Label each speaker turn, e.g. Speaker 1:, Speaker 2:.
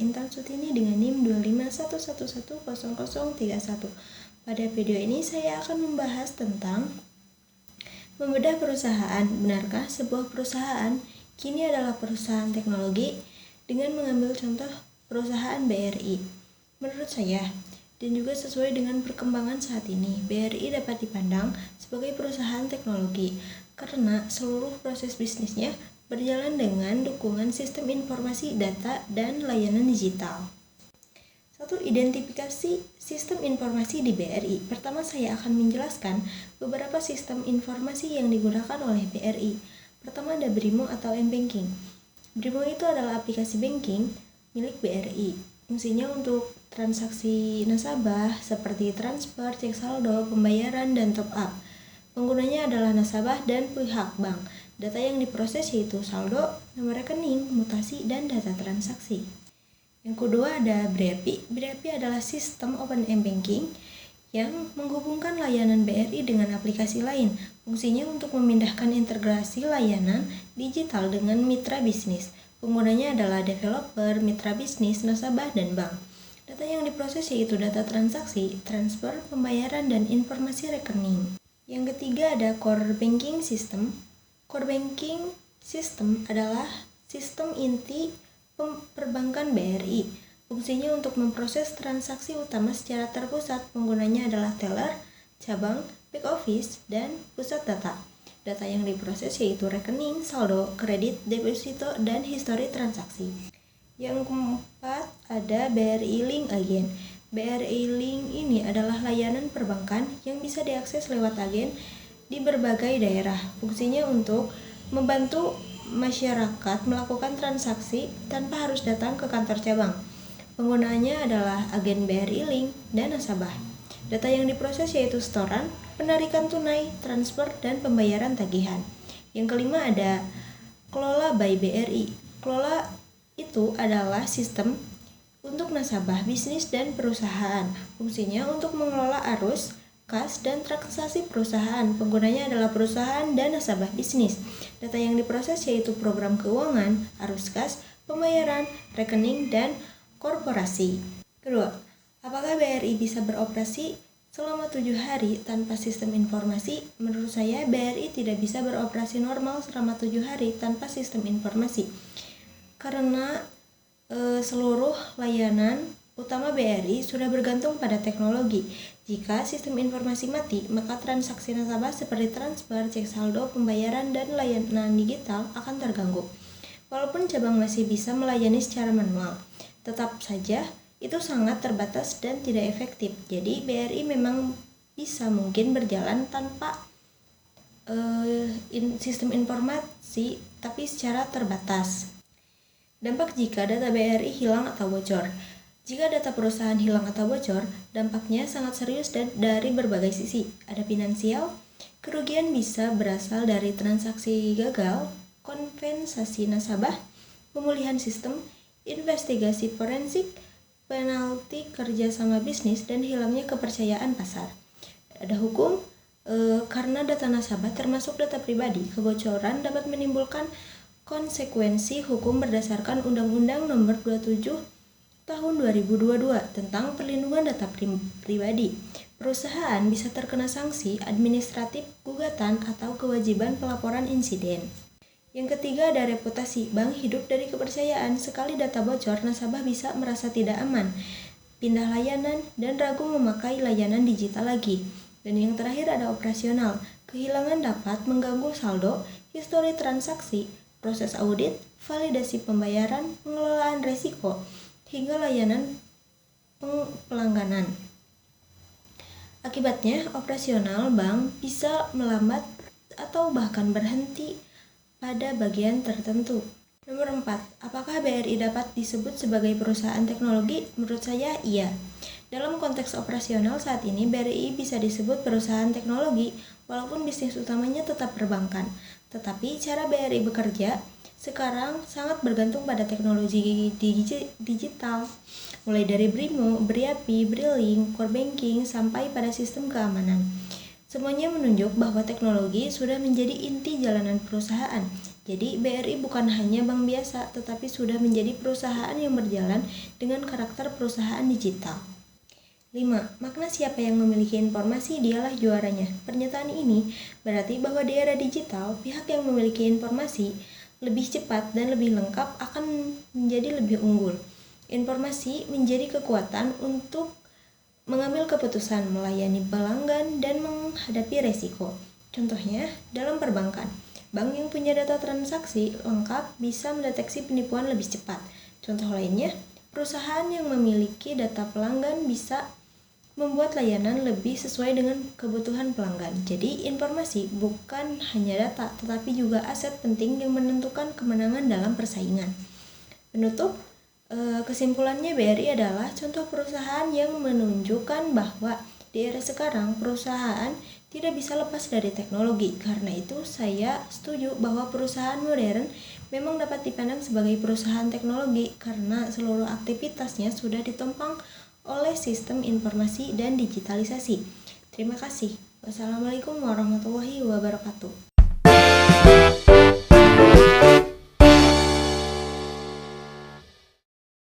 Speaker 1: Intan Sutini dengan NIM 251110031. Pada video ini saya akan membahas tentang membedah perusahaan. Benarkah sebuah perusahaan kini adalah perusahaan teknologi? Dengan mengambil contoh perusahaan BRI. Menurut saya, dan juga sesuai dengan perkembangan saat ini, BRI dapat dipandang sebagai perusahaan teknologi karena seluruh proses bisnisnya berjalan dengan dukungan sistem informasi, data, dan layanan digital. 1. Identifikasi sistem informasi di BRI. Pertama, saya akan menjelaskan beberapa sistem informasi yang digunakan oleh BRI. Pertama ada BRIMO atau M-Banking. BRIMO itu adalah aplikasi banking milik BRI. Fungsinya untuk transaksi nasabah seperti transfer, cek saldo, pembayaran, dan top up. Penggunanya adalah nasabah dan pihak bank. Data yang diproses yaitu saldo, nomor rekening, mutasi, dan data transaksi. Yang kedua ada BRIAPI. BRIAPI adalah sistem open M-Banking yang menghubungkan layanan BRI dengan aplikasi lain. Fungsinya untuk memindahkan integrasi layanan digital dengan mitra bisnis. Penggunanya adalah developer, mitra bisnis, nasabah, dan bank. Data yang diproses yaitu data transaksi, transfer, pembayaran, dan informasi rekening. Yang ketiga ada core banking system. Core banking system adalah sistem inti perbankan BRI. Fungsinya untuk memproses transaksi utama secara terpusat. Penggunanya adalah teller, cabang, back office, dan pusat data. Data yang diproses yaitu rekening, saldo, kredit, deposito, dan histori transaksi. Yang keempat ada BRI Link Agent. BRI Link ini adalah layanan perbankan yang bisa diakses lewat agen di berbagai daerah. Fungsinya untuk membantu masyarakat melakukan transaksi tanpa harus datang ke kantor cabang. Penggunaannya adalah agen BRI Link dan nasabah. Data yang diproses yaitu setoran, penarikan tunai, transfer, dan pembayaran tagihan. Yang kelima ada Kelola by BRI. Kelola itu adalah sistem untuk nasabah, bisnis, dan perusahaan. Fungsinya untuk mengelola arus, kas, dan transaksi perusahaan. Penggunanya adalah perusahaan dan nasabah bisnis. Data yang diproses yaitu program keuangan, arus kas, pembayaran, rekening, dan korporasi. Kedua, apakah BRI bisa beroperasi selama 7 hari tanpa sistem informasi? Menurut saya, BRI tidak bisa beroperasi normal selama 7 hari tanpa sistem informasi. Karena seluruh layanan utama BRI sudah bergantung pada teknologi. Jika sistem informasi mati, maka transaksi nasabah seperti transfer, cek saldo, pembayaran, dan layanan digital akan terganggu. Walaupun cabang masih bisa melayani secara manual, tetap saja itu sangat terbatas dan tidak efektif. Jadi BRI memang bisa mungkin berjalan tanpa sistem informasi, tapi secara terbatas. Dampak jika data BRI hilang atau bocor. Jika data perusahaan hilang atau bocor, dampaknya sangat serius dan dari berbagai sisi. Ada finansial, kerugian bisa berasal dari transaksi gagal, kompensasi nasabah, pemulihan sistem, investigasi forensik, penalti kerjasama bisnis, dan hilangnya kepercayaan pasar. Ada hukum, karena data nasabah termasuk data pribadi, kebocoran dapat menimbulkan konsekuensi hukum berdasarkan Undang-Undang Nomor 27 Tahun 2022 tentang Perlindungan Data Pribadi. Perusahaan bisa terkena sanksi administratif, gugatan, atau kewajiban pelaporan insiden. Yang ketiga ada reputasi. Bank hidup dari kepercayaan. Sekali data bocor, nasabah bisa merasa tidak aman, pindah layanan, dan ragu memakai layanan digital lagi. Dan yang terakhir ada operasional. Kehilangan dapat mengganggu saldo, histori transaksi, proses audit, validasi pembayaran, pengelolaan risiko, hingga layanan pelangganan. Akibatnya, operasional bank bisa melambat atau bahkan berhenti pada bagian tertentu. Nomor 4. Apakah BRI dapat disebut sebagai perusahaan teknologi? Menurut saya, iya. Dalam konteks operasional saat ini, BRI bisa disebut perusahaan teknologi, walaupun bisnis utamanya tetap perbankan. Tetapi cara BRI bekerja sekarang sangat bergantung pada teknologi digital, mulai dari BRIMO, BRIAPI, BRILink, core banking, sampai pada sistem keamanan. Semuanya menunjuk bahwa teknologi sudah menjadi inti jalanan perusahaan. Jadi BRI bukan hanya bank biasa, tetapi sudah menjadi perusahaan yang berjalan dengan karakter perusahaan digital. 5. Makna siapa yang memiliki informasi dialah juaranya. Pernyataan ini berarti bahwa di era digital, pihak yang memiliki informasi lebih cepat dan lebih lengkap akan menjadi lebih unggul. Informasi menjadi kekuatan untuk mengambil keputusan, melayani pelanggan, dan menghadapi resiko. Contohnya, dalam perbankan, bank yang punya data transaksi lengkap bisa mendeteksi penipuan lebih cepat. Contoh lainnya, perusahaan yang memiliki data pelanggan bisa membuat layanan lebih sesuai dengan kebutuhan pelanggan. Jadi, informasi bukan hanya data, tetapi juga aset penting yang menentukan kemenangan dalam persaingan. Penutup, kesimpulannya BRI adalah contoh perusahaan yang menunjukkan bahwa di era sekarang perusahaan tidak bisa lepas dari teknologi. Karena itu, saya setuju bahwa perusahaan modern memang dapat dipandang sebagai perusahaan teknologi karena seluruh aktivitasnya sudah ditopang oleh sistem informasi dan digitalisasi. Terima kasih. Wassalamualaikum warahmatullahi wabarakatuh.